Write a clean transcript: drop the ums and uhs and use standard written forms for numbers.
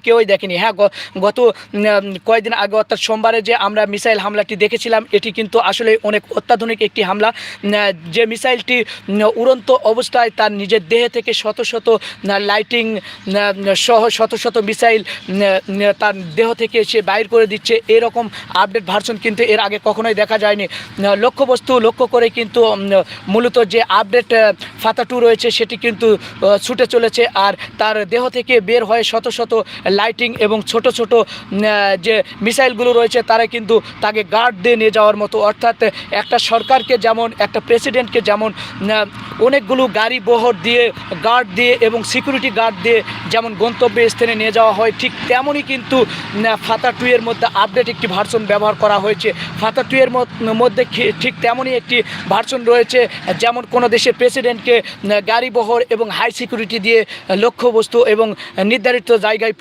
কেউই দেখেনি। হ্যাঁ, গত কয়েকদিন আগে অর্থাৎ সোমবারে যে আমরা মিসাইল হামলাটি দেখেছিলাম, এটি কিন্তু আসলে অনেক অত্যাধুনিক একটি হামলা। যে মিসাইলটি উড়ন্ত অবস্থায় তার নিজের দেহে থেকে শত শত লাইটিং সহ শত শত মিসাইল তার দেহ থেকে সে বাইর করে দিচ্ছে, এরকম আপডেট ভার্সন কিন্তু এর আগে কখনোই দেখা যায়নি। লক্ষ্যবস্তু লক্ষ্য করে কিন্তু মূলত যে আপডেট ফাতা 2 রয়েছে সেটি কিন্তু ছুটে চলেছে, আর তার দেহ থেকে বের হয়ে শত শত লাইটিং এবং ছোট ছোট যে মিসাইলগুলো রয়েছে তারা কিন্তু তাকে গার্ড দিয়ে নিয়ে যাওয়ার মতো। অর্থাৎ একটা সরকারকে যেমন, একটা প্রেসিডেন্টকে যেমন অনেকগুলো গাড়ি বহর দিয়ে, গার্ড দিয়ে এবং সিকিউরিটি গার্ড দিয়ে যেমন গন্তব্য স্থানে নিয়ে যাওয়া হয়, ঠিক তেমনই কিন্তু ফাতা 2 এর মধ্যে আপডেট একটি ভার্সন ব্যবহার করা হয়েছে। ফাতা 2 এর মধ্যে ঠিক তেমনই একটি ভার্সন রয়েছে, যেমন কোনো দেশের প্রেসিডেন্টকে গাড়ি বহর এবং হাই সিকিউরিটি দিয়ে লক্ষ্যবস্তু এবং নির্ধারিত জায়গায়